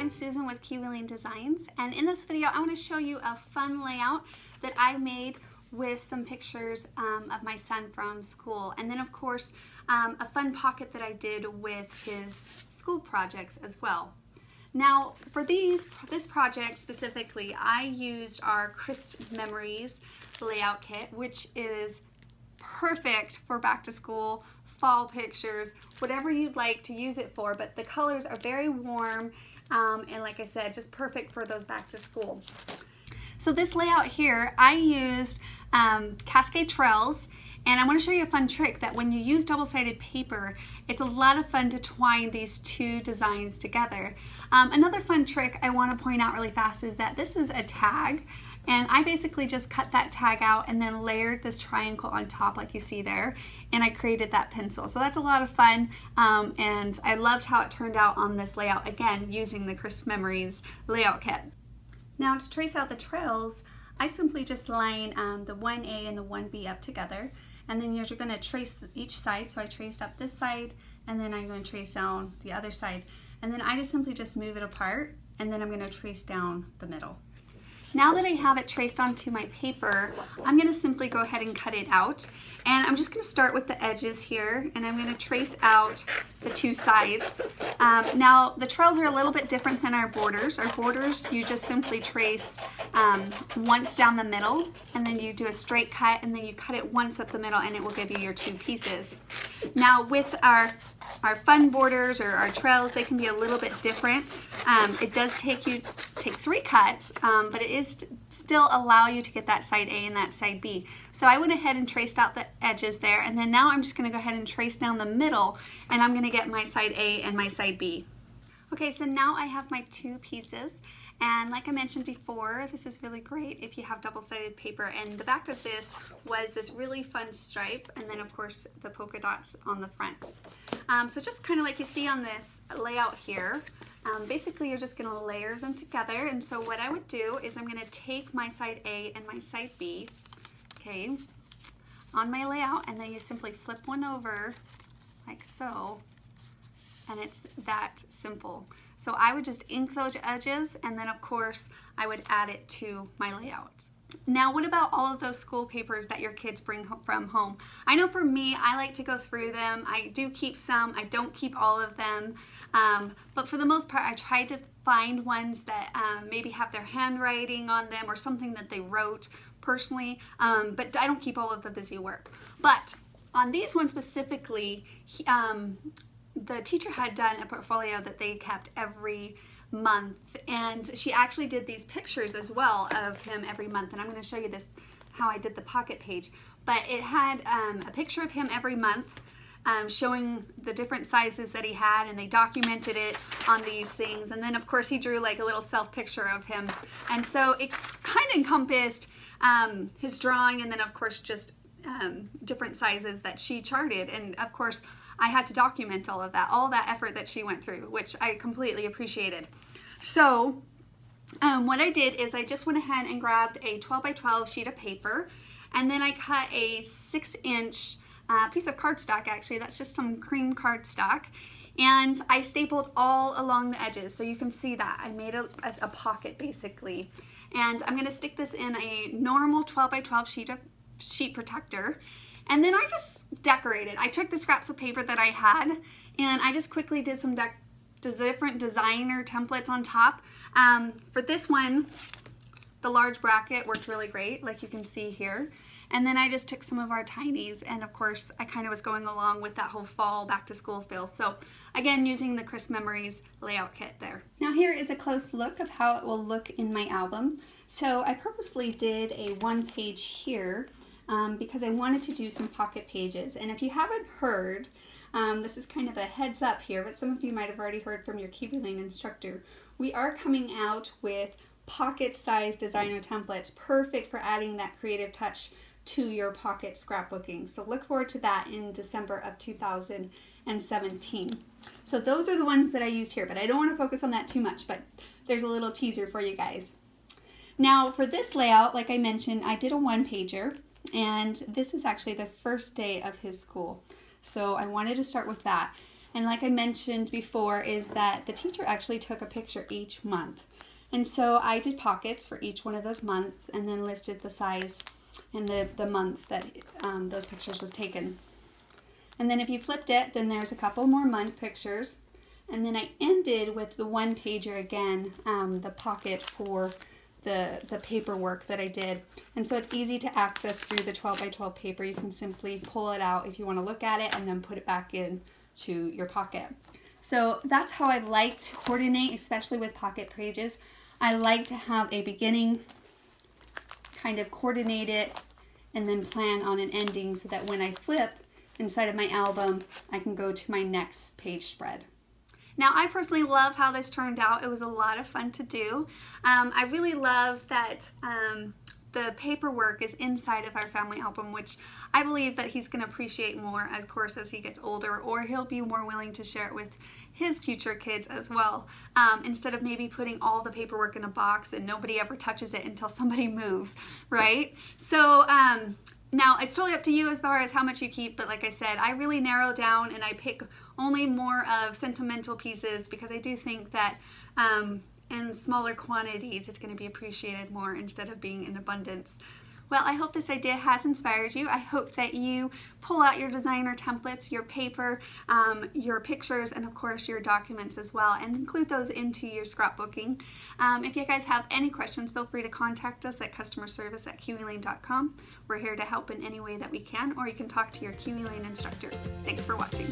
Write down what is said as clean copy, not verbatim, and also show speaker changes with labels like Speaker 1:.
Speaker 1: I'm Susan with Kiwi Designs, and in this video I want to show you a fun layout that I made with some pictures of my son from school, and then of course a fun pocket that I did with his school projects as well. Now for this project specifically, I used our Crisp Memories layout kit, which is perfect for back to school, fall pictures, whatever you'd like to use it for, but the colors are very warm and like I said, just perfect for those back to school. So this layout here, I used Cascade Trails, and I want to show you a fun trick that when you use double-sided paper, it's a lot of fun to twine these two designs together. Another fun trick I want to point out really fast is that this is a tag, and I basically just cut that tag out and then layered this triangle on top like you see there, and I created that pencil. So that's a lot of fun, and I loved how it turned out on this layout, again using the Crisp Memories layout kit. Now to trace out the trails, I simply just line the 1A and the 1B up together, and then you're going to trace each side. So I traced up this side, and then I'm going to trace down the other side, and then I just simply move it apart, and then I'm going to trace down the middle. Now that I have it traced onto my paper, I'm going to simply go ahead and cut it out, and I'm just going to start with the edges here, and I'm going to trace out the two sides. Now the trails are a little bit different than our borders. Our borders, you just simply trace once down the middle, and then you do a straight cut, and then you cut it once up the middle, and it will give you your two pieces. Now with our fun borders or our trails, they can be a little bit different. It does take 3 cuts, but it is still allow you to get that side A and that side B. So I went ahead and traced out the edges there, and then now I'm just going to go ahead and trace down the middle, and I'm going to get my side A and my side B. Okay, so now I have my two pieces, and like I mentioned before, this is really great if you have double-sided paper, and the back of this was this really fun stripe, and then of course the polka dots on the front. So just kind of like you see on this layout here, basically you're just going to layer them together. And so what I would do is I'm going to take my side A and my side B, okay, on my layout, and then you simply flip one over like so, and it's that simple. So I would just ink those edges, and then of course I would add it to my layout. Now what about all of those school papers that your kids bring from home? I know for me, I like to go through them. I do keep some, I don't keep all of them, but for the most part I try to find ones that maybe have their handwriting on them or something that they wrote personally, but I don't keep all of the busy work. But on these ones specifically, the teacher had done a portfolio that they kept every month, and she actually did these pictures as well of him every month, and I'm going to show you this how I did the pocket page. But it had a picture of him every month, showing the different sizes that he had, and they documented it on these things, and then of course he drew like a little self picture of him, and so it kind of encompassed his drawing, and then of course just different sizes that she charted, and of course I had to document all of that, all that effort that she went through, which I completely appreciated. So what I did is I just went ahead and grabbed a 12 by 12 sheet of paper, and then I cut a 6-inch piece of cardstock. Actually, that's just some cream cardstock, and I stapled all along the edges, so you can see that I made a pocket basically. And I'm going to stick this in a normal 12 by 12 sheet protector. And then I just decorated. I took the scraps of paper that I had, and I just quickly did some different designer templates on top. For this one, the large bracket worked really great, like you can see here. And then I just took some of our tinies, and of course I kind of was going along with that whole fall back to school feel. So again, using the Crisp Memories layout kit there. Now here is a close look of how it will look in my album. So I purposely did a 1-page here, because I wanted to do some pocket pages. And if you haven't heard, this is kind of a heads up here, but some of you might have already heard from your Kiwi instructor. We are coming out with pocket-sized designer templates, perfect for adding that creative touch to your pocket scrapbooking. So look forward to that in December of 2017. So those are the ones that I used here, but I don't want to focus on that too much, but there's a little teaser for you guys. Now for this layout, like I mentioned, I did a 1-pager. And this is actually the first day of his school. So I wanted to start with that. And like I mentioned before, is that the teacher actually took a picture each month. And so I did pockets for each one of those months and then listed the size and the month that those pictures was taken. And then if you flipped it, then there's a couple more month pictures. And then I ended with the one pager again, the pocket for the paperwork that I did. And so it's easy to access through the 12 by 12 paper. You can simply pull it out if you want to look at it and then put it back in to your pocket. So that's how I like to coordinate, especially with pocket pages. I like to have a beginning, kind of coordinate it, and then plan on an ending so that when I flip inside of my album, I can go to my next page spread. Now, I personally love how this turned out. It was a lot of fun to do. I really love that the paperwork is inside of our family album, which I believe that he's going to appreciate more, of course, as he gets older, or he'll be more willing to share it with his future kids as well, instead of maybe putting all the paperwork in a box and nobody ever touches it until somebody moves, right? So now it's totally up to you as far as how much you keep, but like I said, I really narrow down and I pick only more of sentimental pieces because I do think that in smaller quantities it's going to be appreciated more instead of being in abundance. Well, I hope this idea has inspired you. I hope that you pull out your designer templates, your paper, your pictures, and of course your documents as well, and include those into your scrapbooking. If you guys have any questions, feel free to contact us at customerservice@kiwilane.com. We're here to help in any way that we can, or you can talk to your Kiwi Lane instructor. Thanks for watching.